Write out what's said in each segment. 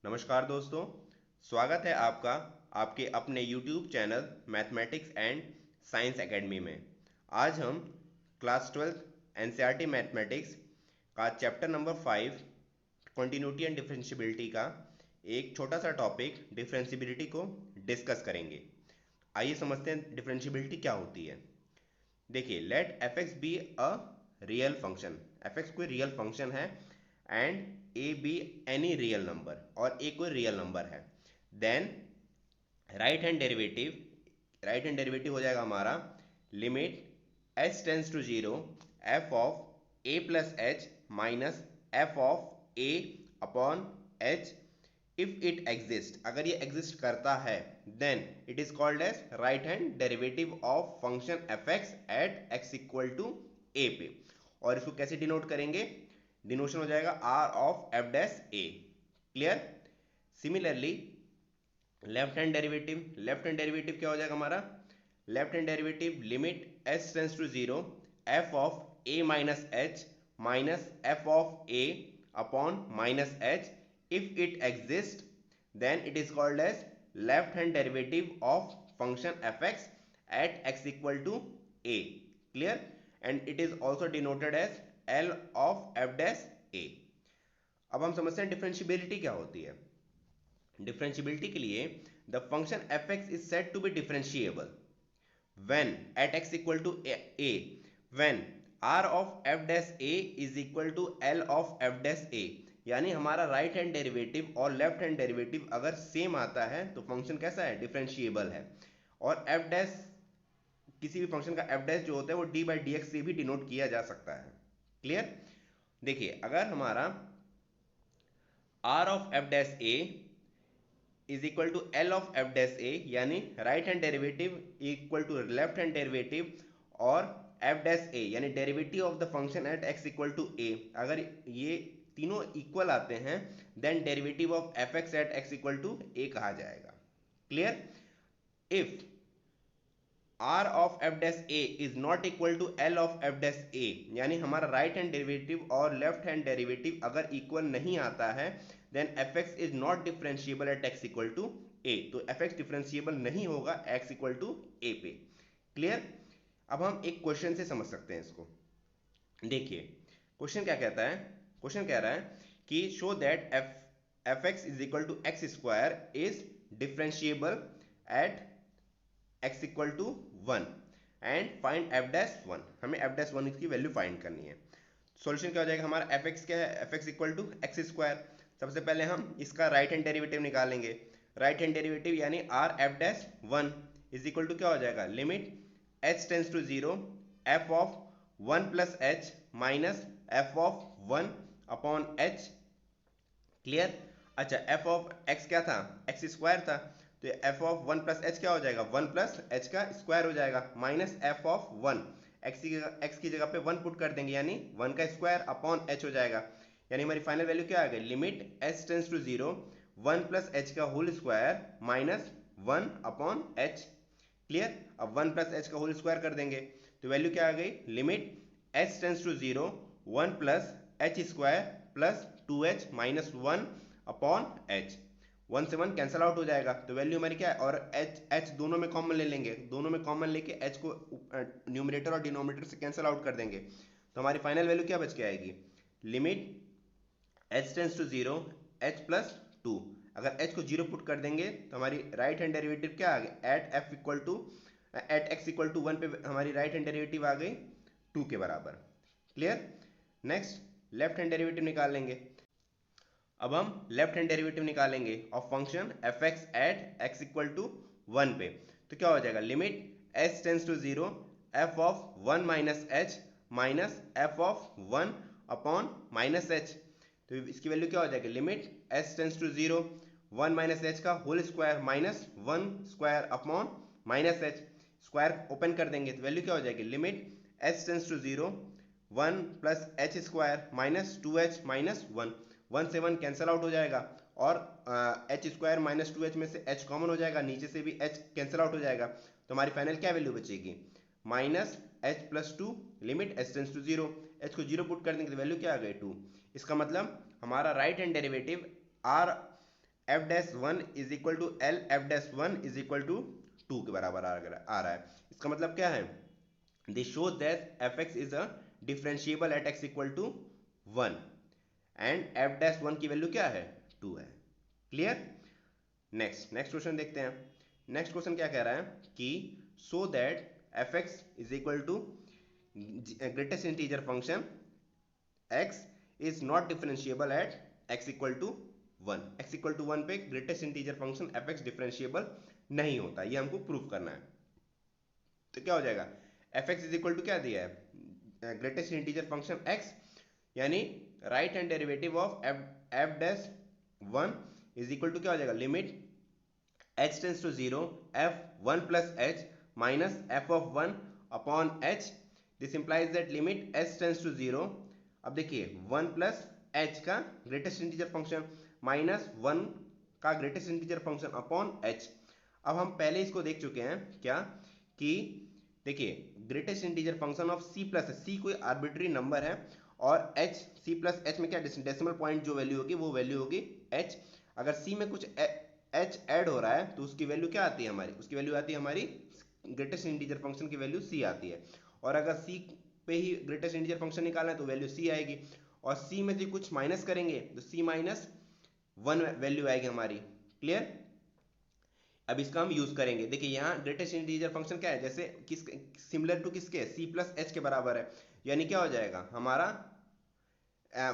नमस्कार दोस्तों, स्वागत है आपका आपके अपने YouTube channel mathematics and science academy में। आज हम क्लास 12 एनसीईआरटी मैथमेटिक्स का chapter number 5 continuity and differentiability का एक छोटा सा टॉपिक डिफरेंशियबिलिटी को डिस्कस करेंगे। आइए समझते हैं डिफरेंशियबिलिटी क्या होती है। देखिए, let f x be a real function. F x कोई रियल फंक्शन है and a be any real number, और ए कोई रियल नंबर है। देन राइट हैंड डेरिवेटिव हो जाएगा हमारा limit H tends to zero F of a plus h minus F of A upon h if it exist. अगर ये exist करता है then it is called as right hand derivative of function f x at x equal to A पे। और इसको कैसे denote करेंगे? Denotation हो जाएगा R of F dash A. Clear? Similarly left hand derivative क्या हो जाएगा हमारा? Left hand derivative limit H tends to zero F of A minus F of A upon minus H if it exists then it is called as left hand derivative of function fx at x equal to a. Clear? And it is also denoted as L of f dash a. अब हम समझते हैं differentiability क्या होती है। Differentiability के लिए the function f x is said to be differentiable when at x equal to a when r of f dash a is equal to L of f dash a। यानी हमारा right hand derivative और left hand derivative अगर same आता है तो function कैसा है? Differentiable है। और f डैश किसी भी फंक्शन का f डैश जो होता है वो d बाई डी एक्स से भी डिनोट किया जा सकता है। क्लियर? देखिए, अगर हमारा r of f dash a is equal to L of F dash A, यानी right hand derivative equal to left hand derivative और एफ डैश ए यानी derivative of the function at x equal to A, अगर ये तीनों equal आते हैं then derivative of F x at x equal to A कहा जाएगा। Clear? If r of F dash A is not equal to L of F dash A, यानी हमारा right hand derivative और लेफ्ट हैंड डेरिवेटिव अगर equal नहीं आता है then F x is not differentiable at x equal to A. तो F x differentiable नहीं होगा एक्स इक्वल टू ए पे। क्लियर? अब हम एक क्वेश्चन से समझ सकते हैं इसको। देखिए, क्वेश्चन क्या कहता है? क्वेश्चन कह रहा है कि show that f x is equal to x square is differentiable at x equal to 1 and find f dash 1। हमें f डैश 1 की वैल्यू फाइंड करनी है। सॉल्यूशन क्या हो जाएगा हमारा? एफ एक्स क्या है? F x equal to x square. सबसे पहले हम इसका राइट हैंड डेरिवेटिव निकालेंगे। राइट हैंड डेरिवेटिव यानी R f dash 1 is equal to क्या हो जाएगा? Limit h tends to zero F of 1 plus h minus F of 1 upon h. Clear? अच्छा, एफ ऑफ एक्स क्या था? एक्स स्क्वायर था, तो एफ ऑफ 1 प्लस एच क्या हो जाएगा? 1 प्लस एच का स्क्वायर हो जाएगा माइनस एफ ऑफ 1 एक्स की जगह पे 1 पुट कर देंगे यानी 1 का स्क्वायर अपॉन एच हो जाएगा। यानी हमारी फाइनल वैल्यू क्या आ गई? Limit H tends to zero 1 plus h का whole square minus 1 upon h. Clear? अब 1 प्लस एच का होल स्क्वायर कर देंगे तो वैल्यू क्या आ गई? Limit H tends to zero 1 plus h square plus 2h minus 1 upon h. 1 से 1 कैंसिल आउट हो जाएगा तो वैल्यू हमारी क्या है? और एच दोनों में कॉमन ले लेंगे, दोनों में कॉमन लेके एच को न्यूमरेटर और डिनोमिनेटर से कैंसिल आउट कर देंगे तो हमारी फाइनल वैल्यू क्या बच के आएगी? Limit H tends to zero h plus 2। अगर एच को जीरो पुट कर देंगे तो हमारी राइट हैंड डेरिवेटिव क्या आ गई? At f equal to at x equal to 1 पे हमारी राइट हैंड डेरिवेटिव आ गई 2 के बराबर। Clear? Next left hand derivative निकाल लेंगे। अब हम लेफ्ट हैंड डेरिवेटिव निकालेंगे of function f x at x equal to 1 पे, तो क्या हो जाएगा? Limit H tends to zero F of 1 minus h minus F of 1 upon minus h. तो इसकी वैल्यू क्या हो जाएगी? Limit H tends to zero 1 minus h का whole square minus 1 square upon minus H. Square open कर देंगे तो value क्या हो जाएगी? Limit H tends to zero 1 plus h square minus 2h minus 1 से 1 कैंसिल आउट हो जाएगा और एच स्क्वायर माइनस 2h में से h कॉमन हो जाएगा, नीचे से भी h कैंसिल आउट हो जाएगा तो हमारी फाइनल क्या वैल्यू बचेगी? Minus h plus 2 limit H tends to zero. H को जीरो पुट कर देंगे तो वैल्यू क्या आ गई? 2। इसका मतलब हमारा right hand derivative R f dash one is equal to L f dash one is equal to 2 के बराबर आ रहा है। इसका मतलब क्या है, this shows that f x is a differentiable at x equal to 1 and f dash one की value क्या है, 2 है। क्लियर। नेक्स्ट क्वेश्चन देखते हैं। नेक्स्ट क्वेश्चन क्या कह रहा है कि so that f x is equal to greatest integer function x is not differentiable at x equal to 1। x equal to 1 पे greatest integer function fx differentiable नहीं होता, ये हमको प्रूव करना है। तो क्या हो जाएगा, fx इज इक्वल टू क्या दिया है, ग्रेटेस्ट इंटीजर फंक्शन x, यानी right hand derivative of f dash 1 is equal to क्या हो जाएगा, limit h tends to 0 f1 plus h minus f of 1 upon h। This implies that limit h tends to 0, अब देखिए 1 plus h का greatest integer function minus 1 का greatest integer function upon h। अब हम पहले इसको देख चुके हैं क्या, कि देखिए greatest integer function of c plus c कोई आर्बिट्री नंबर है और h c प्लस h में क्या डेसिमल पॉइंट जो वैल्यू होगी वो वैल्यू होगी h। अगर c में कुछ h ऐड हो रहा है तो उसकी वैल्यू क्या आती है हमारी, उसकी वैल्यू आती है हमारी ग्रेटेस्ट इंटीजर फंक्शन की वैल्यू c आती है। और अगर c पे ही ग्रेटेस्ट इंटीजर फंक्शन निकालना है तो वैल्यू c आएगी, और c में से कुछ माइनस करेंगे तो c माइनस 1 वैल्यू आएगी हमारी। क्लियर। अब इसका हम यूज करेंगे। देखिए यहाँ ग्रेटेस्ट इंटीजर फंक्शन क्या है, जैसे किस सिमिलर टू किसके, c प्लस एच के बराबर है, यानी क्या हो जाएगा हमारा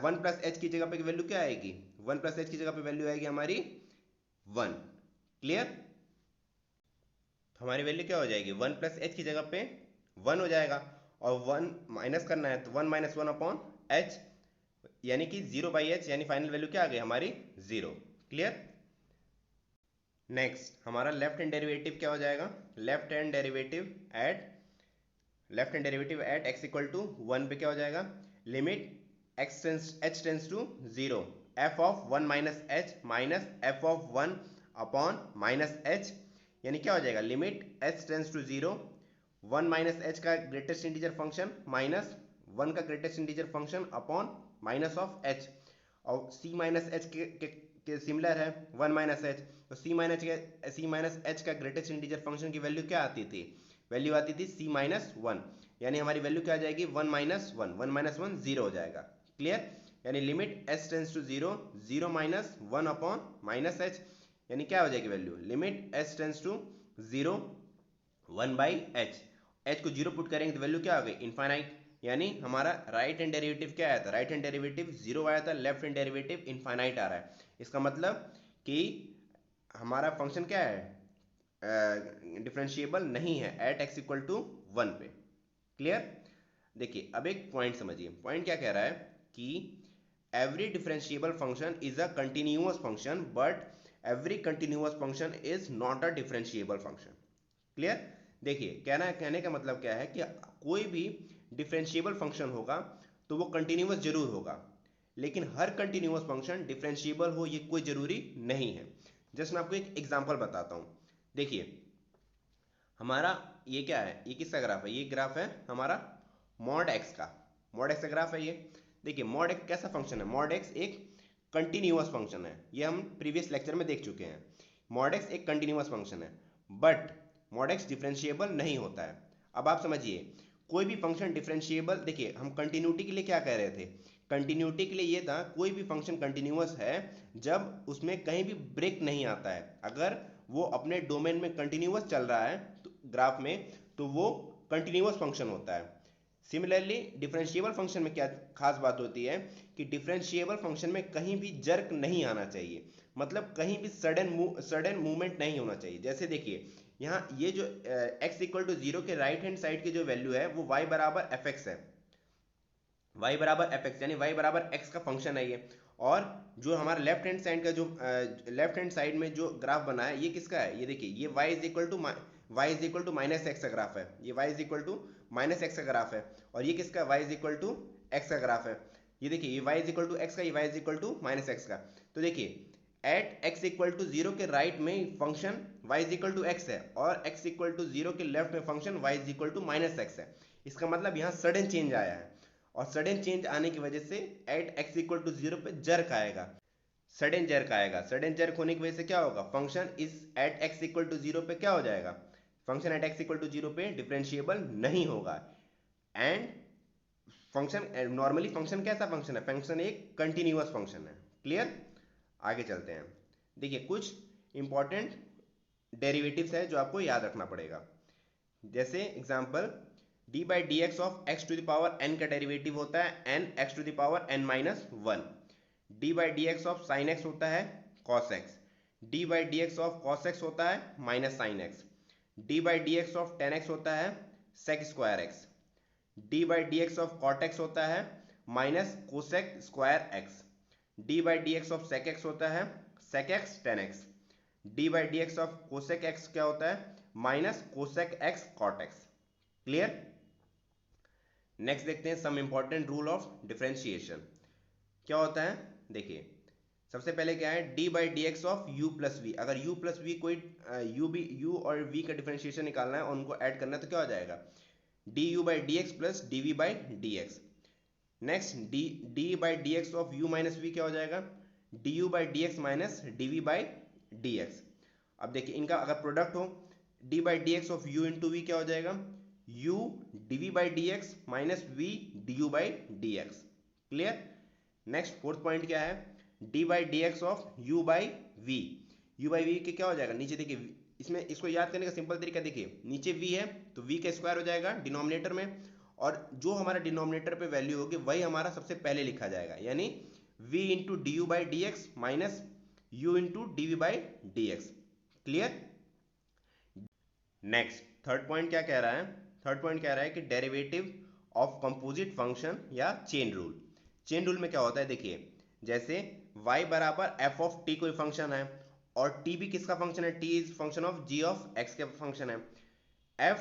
1 प्लस एच की जगह पे वैल्यू क्या आएगी, 1 प्लस एच की जगह पे वैल्यू आएगी हमारी 1। क्लियर। हमारी वैल्यू क्या हो जाएगी, 1 प्लस एच की जगह पे 1 हो जाएगा, और 1 माइनस करना है तो 1 माइनस 1 अपॉन एच, यानी कि 0 बाई एच, यानी फाइनल वैल्यू क्या आ गई हमारी 0। क्लियर। नेक्स्ट हमारा लेफ्ट हैंड डेरिवेटिव क्या हो जाएगा, left hand derivative at x equal to 1 पे क्या हो जाएगा, limit H tends to 0 f of 1 minus h minus F of 1 upon minus h, यानी क्या हो जाएगा, limit H tends to 0 1 minus h का ग्रेटेस्ट इंटीजर फंक्शन माइनस 1 का greatest integer function upon minus of H, और c minus H के similar है 1 minus h, तो c माइनस एच का ग्रेटेस्ट इंटीजर फंक्शन की वैल्यू क्या आती थी, वैल्यू आती थी c माइनस 1, यानी हमारी वैल्यू क्या आ जाएगी 1 माइनस 1, 1 माइनस 1 0 हो जाएगा। क्लियर। यानी limit h tends to 0 0 minus 1 upon minus h, यानी क्या हो जाएगी value, limit h tends to 0 1 by h, h को 0 पुट करेंगे तो वैल्यू क्या हो गई, इनफाइनाइट, यानी हमारा राइट हैंड डेरिवेटिव क्या आया था, राइट हैंड डेरिवेटिव 0 आया था, लेफ्ट हैंड डेरिवेटिव इनफाइनाइट आ रहा है। इसका मतलब कि हमारा फंक्शन क्या है, डिफरेंशिएबल नहीं है एट एक्स इक्वल टू 1 पे। क्लियर। देखिए अब एक पॉइंट समझिए, पॉइंट क्या कह रहा है कि every differentiable function is a continuous function but every continuous function is not a differentiable function. Clear. देखिए कहने का मतलब क्या है कि कोई भी डिफरेंशिएबल फंक्शन होगा तो वो कंटिन्यूअस जरूर होगा, लेकिन हर कंटिन्यूअस फंक्शन डिफरेंशिएबल हो ये कोई जरूरी नहीं है। जस्ट मैं आपको एक एग्जांपल बताता हूं। देखिए हमारा ये क्या है, ये किसका ग्राफ है, ये ग्राफ है हमारा मॉड एक्स का, मॉड एक्स का ग्राफ है ये। देखिए मॉड एक्स कैसा फंक्शन है, मॉड एक्स एक कंटिन्यूअस फंक्शन है, ये हम प्रीवियस लेक्चर में देख चुके हैं। मॉड एक्स एक कंटिन्यूअस फंक्शन है बट मॉड एक्स डिफरेंशिएबल नहीं होता है। अब आप समझिए कोई भी फंक्शन डिफरेंशिएबल, देखिए हम कंटिन्यूटी के लिए क्या कह रहे थे, कंटिन्यूटी के लिए ये था कोई भी फंक्शन कंटिन्यूअस है जब उसमें कहीं भी ब्रेक नहीं आता है, अगर वो अपने डोमेन में कंटिन्यूअस चल रहा है तो ग्राफ में तो वो कंटिन्यूअस फंक्शन होता है। सिमिलरली डिफरेंशिएबल फंक्शन में क्या खास बात होती है कि डिफरेंशिएबल फंक्शन में कहीं भी जर्क नहीं आना चाहिए, मतलब कहीं भी सडन मूवमेंट नहीं होना चाहिए। जैसे देखिए यहाँ ये जो x इक्वल टू 0 के राइट हैंड साइड की जो वैल्यू है वो y बराबर एफ एक्स है, y बराबर एफ एक्स, यानी y बराबर x का फंक्शन है ये। और जो हमारा लेफ्ट हैंड साइड का जो लेफ्ट हैंड साइड में जो ग्राफ बना है ये किसका है, ये देखिए ये y is equal to minus x का ग्राफ है, ये y is equal to minus x का ग्राफ है, और ये किसका y is equal to x का ग्राफ है। ये देखिए ये y is equal to x का, ये y is equal to minus x का। तो देखिए एट x इक्वल टू 0 के राइट में function y is equal to x है, और x इक्वल टू 0 के लेफ्ट में function y is equal to minus x है। इसका मतलब यहाँ सडन चेंज आया है, और सडन चेंज आने की वजह से एट x इक्वल टू 0 पे जर्क आएगा। सडन जर्क आएगा। सडन जर्क होने की वजह से क्या होगा, function is at x equal to zero पे क्या हो जाएगा, function at x equal to zero पे डिफरेंशिएबल नहीं होगा। एंड फंक्शन नॉर्मली फंक्शन कैसा फंक्शन है, फंक्शन एक कंटिन्यूअस फंक्शन है। क्लियर, आगे चलते हैं। देखिए कुछ इंपॉर्टेंट डेरिवेटिव्स है जो आपको याद रखना पड़ेगा। जैसे example d by d x of x to the power n का डेरिवेटिव होता है n x to the power n minus one. D by d x of sine x होता है cos x. D by d x of cos x होता है minus sine x. D by d x of tan x होता है sec square x. D by d x of cot x होता है minus cosec square x. D by d x of sec x होता है sec x tan x. D by d x of cosec x क्या होता है minus cosec x cot x. Clear. Next देखते हैं some important rule of differentiation. क्या होता है, देखिए सबसे पहले क्या है, d by d x of u plus v. अगर यू प्लस वी कोई यू और वी का डिफरेंशिएशन निकालना है और उनको ऐड करना है तो क्या हो जाएगा, d u by d x plus d v by d x. Next d by d x of u minus v क्या हो जाएगा, d u by d x minus d v by d x. अब देखिए इनका अगर product हो, d by d x of u into v क्या हो जाएगा, u d v by d x minus v d u by d x. Clear. Next fourth point क्या है, d by d x of u by v. U by v के क्या हो जाएगा, नीचे देखिए इसमें इसको याद करने का सिंपल तरीका देखिए, नीचे v है तो v का स्क्वायर हो जाएगा डिनोमिनेटर में, और जो हमारा डिनोमिनेटर पे वैल्यू होगी वही हमारा सबसे पहले लिखा जाएगा, यानी v into d u by d x minus u into d v by d x. Clear. Next third point क्या कह रहा है, थर्ड पॉइंट कह रहा है कि डेरिवेटिव ऑफ कंपोजिट फंक्शन या चेन रूल। चेन रूल में क्या होता है, देखिए जैसे y बराबर एफ ऑफ टी कोई फंक्शन है और t भी किसका फंक्शन है, t is function of g of x के फंक्शन है। f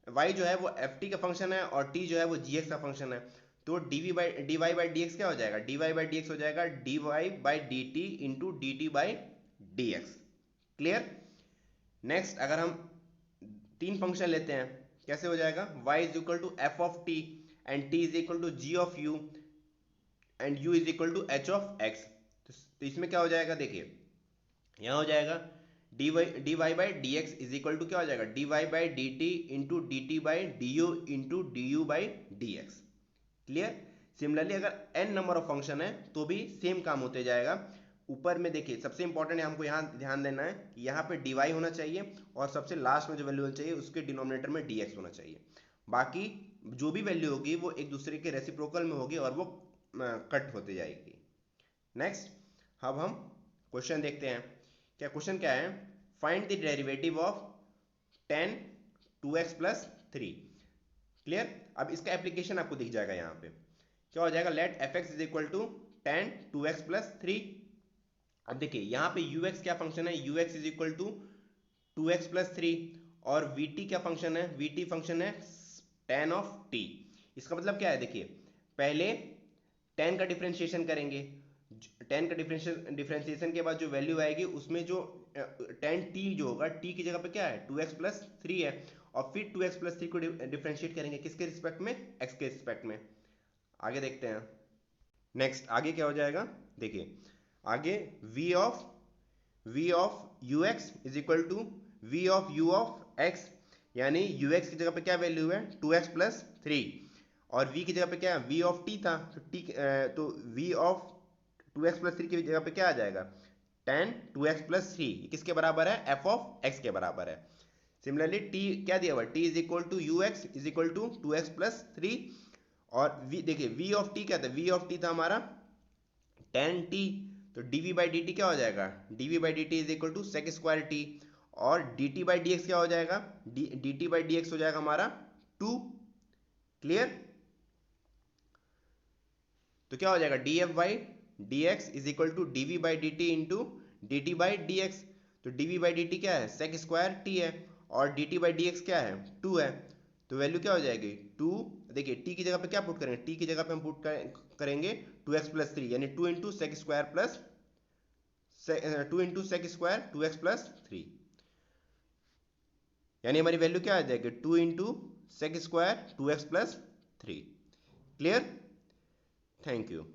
y जो है वो एफ टी का फंक्शन है और t जो है वो जी एक्स का फंक्शन है, तो d y by d x क्या हो जाएगा, d y by d x हो जाएगा d y by d t into d t by d x. Clear. Next अगर हम तीन फंक्शन लेते हैं कैसे हो जाएगा, y is equal to f of t and t is equal to g of u and u is equal to h of x. तो इसमें क्या हो जाएगा, देखिए यहाँ हो जाएगा d y by d x is equal to क्या हो जाएगा, d y by d t into d t by d u into d u by d x. Clear. Similarly अगर n नंबर ऑफ फंक्शन है तो भी same काम होते जाएगा। ऊपर में देखिए सबसे इंपॉर्टेंट है, हमको यहाँ ध्यान देना है कि यहाँ पे dy होना चाहिए और सबसे लास्ट में जो वैल्यू होना चाहिए उसके डिनोमिनेटर में dx होना चाहिए। बाकी जो भी वैल्यू होगी वो एक दूसरे के रेसिप्रोकल में होगी और वो कट होते जाएगी। नेक्स्ट अब हम क्वेश्चन देखते हैं। क्या क्वेश्चन क्या है, find the derivative of 10 2x plus 3। Clear. अब इसका एप्लीकेशन आपको दिख जाएगा यहाँ पे, क्या हो जाएगा, let f x is equal to 10 2x plus 3। अब देखिए यहाँ पे ux क्या फंक्शन है, ux is equal to 2x plus 3 और vt क्या फंक्शन है, vt फंक्शन है tan ऑफ t। इसका मतलब क्या है, देखिए पहले tan का डिफरेंशिएशन करेंगे, tan का डिफरेंशिएशन के बाद जो वैल्यू आएगी उसमें जो tan t जो होगा t की जगह पे क्या है 2x प्लस 3 है, और फिर 2x प्लस 3 को डिफरेंशिएट करेंगे किसके रिस्पेक्ट में, x के रिस्पेक्ट में। आगे देखते हैं। नेक्स्ट आगे क्या हो जाएगा, देखिए आगे v of ux is equal to v of u of x, यानी ux की जगह पे क्या वैल्यू है 2x प्लस 3 और v की जगह पे क्या है v ऑफ t था, तो v ऑफ 2x प्लस 3 की जगह पे क्या आ जाएगा tan 2x प्लस 3, किसके बराबर है f ऑफ x के बराबर है। सिमिलरली t क्या दिया हुआ, t is equal to ux is equal to 2x plus 3 और v देखिए v ऑफ t क्या था, v ऑफ t था हमारा tan t, तो dv बाई डी टी क्या हो जाएगा, dv by d t is equal to sec square t और dt बाई डी एक्स क्या हो जाएगा, dt बाई डी एक्स हो जाएगा हमारा 2। क्लियर। तो क्या हो जाएगा df by d x is equal to dv by d t into dt by d x. तो dv बाई डी टी क्या है सेक स्क्वायर t है और dt बाई डी एक्स क्या है 2 है, तो वैल्यू क्या हो जाएगी 2। देखिए t की जगह पे क्या पुट करेंगे, t की जगह पे हम पुट करेंगे 2x प्लस 3 यानी 2 into sec square plus 2 into sec square 2x plus 3, यानी हमारी वैल्यू क्या आ जाएगी 2 into sec square 2x plus 3। Clear. Thank you.